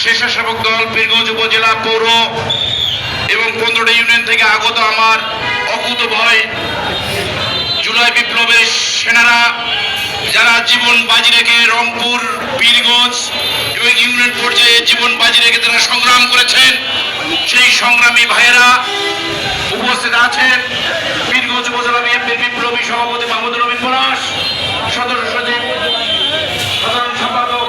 স্বেচ্ছাসেবক দল পীরগঞ্জ উপজেলা পৌর এবং 15টা ইউনিয়ন থেকে আগত আমার অকুতভয় জুলাই বিপ্লবের সেনারা যারা জীবন বাজি রেখে রংপুর, পীরগঞ্জ এবং ইউনিয়ন পর্যায়ে জীবন বাজি রেখে তারা সংগ্রাম করেছেন, সেই সংগ্রামী ভাইয়েরা উপস্থিত আছেন। পীরগঞ্জ উপজেলা বিএনপির বিপ্লবী সভাপতি মাহমুদুর রহমান পলাশ, সদস্য সচিব সাধারণ সম্পাদক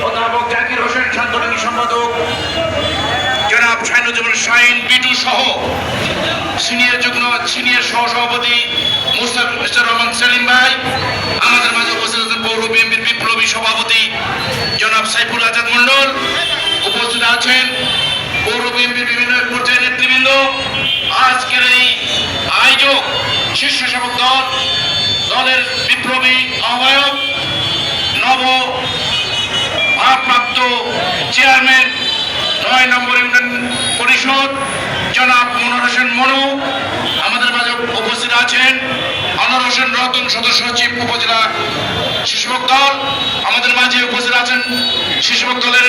অধ্যাপক জাকির হোসেন, সাংগঠনিক সম্পাদক জনাব শাহিনুজ্জামান শাহিন বিটু সহ সিনিয়র সহসভাপতি মুস্তাফিজুর রহমান সেলিম ভাই, আমাদের মাঝে উপস্থিত আছেন পৌর বিএনপির বিপ্লবী সভাপতি জনাব সাইফুল আজাদ মন্ডল, উপস্থিত আছেন পৌর বিএনপির বিভিন্ন পর্যায়ের নেতৃবৃন্দ। আজকের এই আয়োজক স্বেচ্ছাসেবক দলের বিপ্লবী আহ্বায়ক নব ভারপ্রাপ্ত চেয়ারম্যান 9 নম্বর ইউনিয়ন পরিষদ জনাব মনোহর হোসেন মনু, আমাদের মাঝে উপস্থিত আছেন আনোয়ার হোসেন রতন, সদস্য সচিব উপজেলা স্বেচ্ছাসেবক দল, আমাদের মাঝে উপস্থিত আছেন স্বেচ্ছাসেবক দলের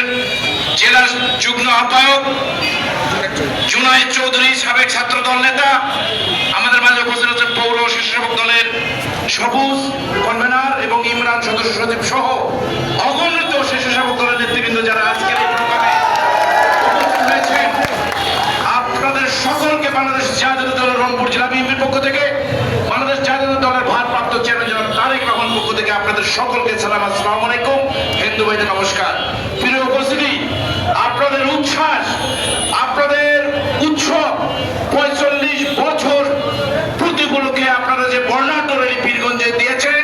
জেলা যুগ্ম আহ্বায়ক জুনাইদ চৌধুরী, সাবেক ছাত্র দল নেতা, আমাদের মাঝে উপস্থিত আছেন পৌর স্বেচ্ছাসেবক দলের সবুজ কনভেনার এবং ইমরান, সদস্য সচিব সহ অগণিত স্বেচ্ছাসেবক দলের নেতৃবৃন্দ যারা আজকের এই প্রোগ্রামে উপস্থিত হয়েছেন। আপনাদের সকলকে বাংলাদেশ জাতীয় দলের রংপুর জেলা বিএনপির পক্ষ থেকে, বাংলাদেশ জাতীয় দলের ভারপ্রাপ্ত চেয়ারম্যান জনাব তারেক রহমানের পক্ষ থেকে আপনাদের সকলকে সালাম, আসসালামু আলাইকুম, হিন্দু ভাইদের নমস্কার। প্রিয় উপস্থিতি, আপনাদের উচ্ছ্বাস, আপনাদের উৎসব 45 বছর প্রতিগুলোকে আপনারা যে বর্ণাঢ্য র্যালি পীরগঞ্জে দিয়েছেন,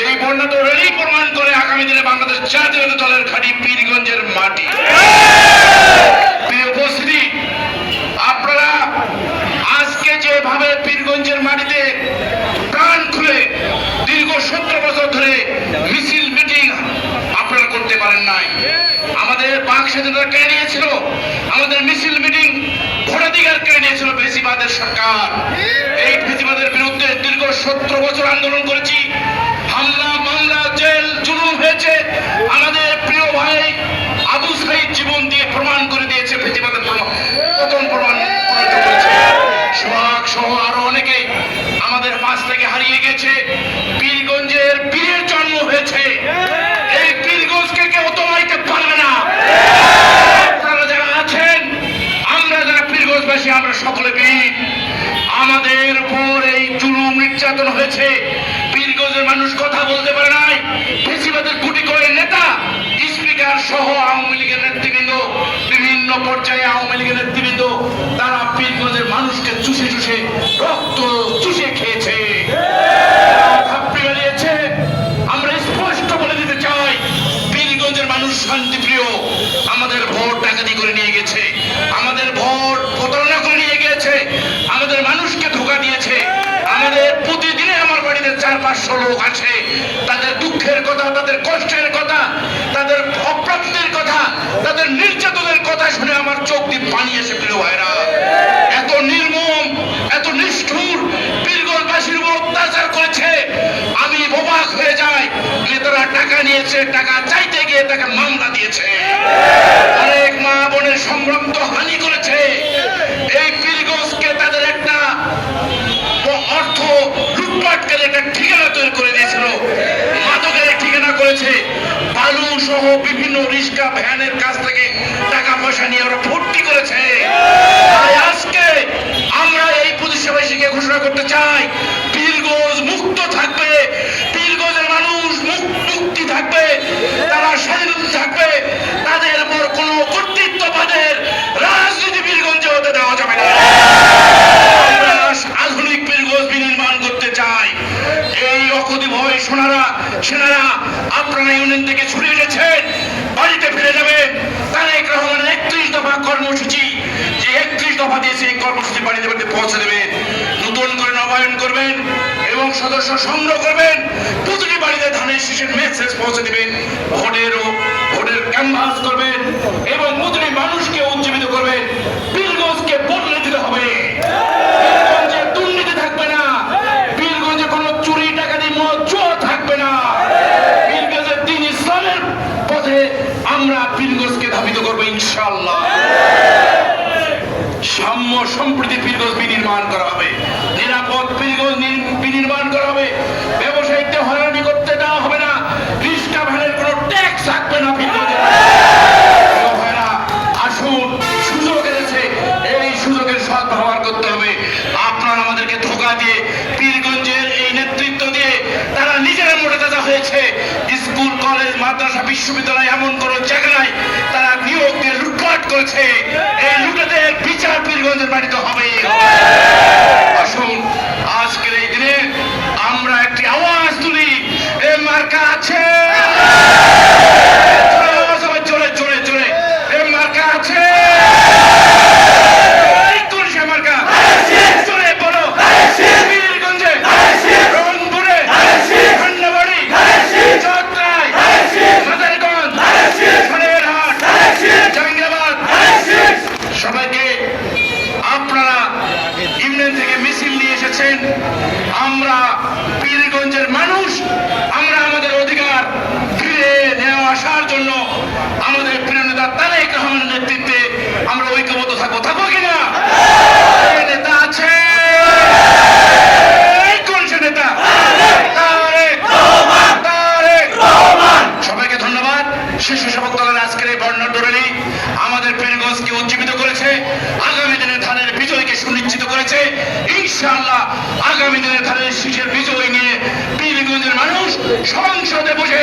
এই বর্ণাঢ্য র্যালি প্রমাণ করে আগামী দিনে বাংলাদেশ জাতীয় দলের খাঁটি পীরগঞ্জের মাটি। প্রিয় উপস্থিতি, আপনারা আজকে যেভাবে পীরগঞ্জের মাটিতে প্রাণ খুলে দীর্ঘ 17 বছর ধরে মিছিল মিটিং আপনারা করতে পারেন নাই। আমাদের বাক স্বাধীনতা কেড়ে নিয়েছিল, আমাদের মিছিল মিটিং ভোটাধিকার কেড়ে নিয়েছিল ফেসিবাদের সরকার। এই ফেসিবাদের বিরুদ্ধে দীর্ঘ 17 বছর আন্দোলন করেছি, হামলা মামলা জেল জুলুম হয়েছে। আমাদের প্রিয় ভাই আবু সাইদ জীবন দিয়ে প্রমাণ করে দিয়েছে ফেসিবাদের পতন প্রমাণ করেছে। সোহাগ সহ আরো অনেকে আমাদের মাঝ থেকে হারিয়ে গেছে। পীরগঞ্জের বীরের জন্ম হয়েছে, এই পীরগঞ্জকে কেউ দমাইতে পারবে না। আপনারা যারা আছেন, আমরা যারা পীরগঞ্জবাসী, আমরা সকলে বীর। আমাদের উপর এই জুলুম নির্যাতন হয়েছে, পীরগঞ্জের মানুষ কথা বলতে পারে নাই। ফেসিবাদের গুটি করে নেতা, স্পিকার সহ আওয়ামী লীগের নেতৃবৃন্দ, বিভিন্ন পর্যায়ে আওয়ামী লীগের নেতৃবৃন্দ, তারা পীরগঞ্জের মানুষকে চুষে চুষে রক্ত চুষে খেয়েছে, থাপ্পড়ি বানিয়েছে। আমরা স্পষ্ট বলে দিতে চাই, পীরগঞ্জের মানুষ শান্তিপ্রিয়। আমাদের ভোট ডাকাতি করে নিয়ে গেছে, আমাদের ভোট প্রতারণা করে নিয়ে গেছে, আমাদের মানুষকে ধোঁকা দিয়েছে। আমাদের প্রতিদিনে আমার বাড়িতে 400-500 লোক আছে, তাদের দুঃখের কথা, তাদের কষ্টের কথা, তাদের অপ্রাপ্তির কথা, তাদের নির্যাতনের কথা শুনে আমার চোখ দিয়ে পানি এসে। প্রিয় ভাইরা, এত নির্মম, এত নিষ্ঠুর পীরগঞ্জবাসীর উপর অত্যাচার করেছে, আমি অবাক হয়ে যাই। নেতারা টাকা নিয়েছে, টাকা চাইতে গিয়ে তাকে মামলা দিয়েছে, অনেক মা বোনের সম্ভ্রান্ত হানি করেছে। এই পীরগঞ্জকে তাদের একটা অর্থ লুটপাটকারী একটা ঠিকানা তৈরি করে দিয়েছিল, মাদকের ঠিকানা করেছে। বালু সহ বিভিন্ন রিক্সা ভ্যানের কাছ থেকে টাকা পয়সা নিয়ে ওরা ভর্তি করেছে। আজকে আমরা এই প্রতিষ্ঠাবাসীকে ঘোষণা করতে চাই, পীরগঞ্জ মুক্ত থাকবে, পীরগঞ্জের মানুষ মুক্তি থাকবে, তারা স্বাধীন থাকবে। তাদের উপর কোনো কর্তৃত্ববাদের রাজনীতি পীরগঞ্জে হতে দেওয়া যাবে না। আমরা আধুনিক পীরগঞ্জ বিনির্মাণ করতে চাই। এই অকুতভয় সেনারা আপনারা ইউনিয়ন থেকে ছুটে গেছেন, বাড়িতে ফিরে যাবে। তারেক রহমানের 31 দফা কর্মসূচি, যে 31 দফা দিয়েছে, এই কর্মসূচি বাড়িতে বাড়িতে পৌঁছে দেবেন, নতুন করে নবায়ন করবেন এবং সদস্য সংগ্রহ করবেন। প্রতিটি বাড়িতে ধানের শীষের মেসেজ পৌঁছে দিবেন, ভোটের ক্যানভাস করবেন এবং প্রতিটি মানুষকে উজ্জীবিত করবেন। পীরগঞ্জকে বদলে দিতে হবে, পীরগঞ্জে দুর্নীতি থাকবে না, পীরগঞ্জে কোনো চুরি ডাকাতি জুয়া থাকবে না, পীরগঞ্জের দ্বীন ইসলামের পথে আমরা পীরগঞ্জকে ধাবিত করবো ইনশাআল্লাহ। সাম্য সম্প্রীতি পীরগঞ্জ বিনির্মাণ করা হবে, নিরাপদ পীরগঞ্জ বিনির্মাণ করা হবে, ব্যবসায়িকদের হয়রানি করতে দেওয়া হবে না, রিক্সা ভ্যানের কোনো ট্যাক্স থাকবে না পীরগঞ্জে। আসুন, সুযোগ এনেছে, এই সুযোগের সদ্ব্যবহার করতে হবে। আপনারা আমাদেরকে ধোঁকা দিয়ে পীরগঞ্জের এই নেতৃত্ব দিয়ে তারা নিজেরা মোটা তাজা হয়েছে। স্কুল কলেজ মাদ্রাসা বিশ্ববিদ্যালয় এমন কোন জায়গা নাই তারা নিয়োগ দিয়ে লুটপাট করেছে। এই লুটেদের বিচার পীরগঞ্জের বাড়িতে হবে। আসুন, আজকের এই দিনে আমরা একটি আওয়াজ তুলি, এ মার্কা আছে, জোরে জোরে জোরে, এ মার্কা আছে, সবাইকে আপনারা ইংল্যান্ড থেকে মিছিল নিয়ে এসেছেন। আমরা পীরগঞ্জের মানুষ, আমরা আমাদের অধিকার ফিরে নেওয়া আসার জন্য আমাদের প্রিয় নেতা তারেক রহমানের নেতৃত্বে আমরা ঐক্যবদ্ধ থাকবো। থাকবো কিনা? নেতা আছে, কোন সে নেতা? সবাইকে ধন্যবাদ। শিশু সেবক দলের আজকের এই বর্ণাঢ্য র্যালি আমাদের পীরগঞ্জকে উজ্জীবিত করেছে, আগামী দিনের ধানের বিজয়কে সুনিশ্চিত করেছে। ইনশাআল্লাহ আগামী দিনের ধানের শীষের বিজয় নিয়ে পীরগঞ্জের মানুষ সংসদে বসে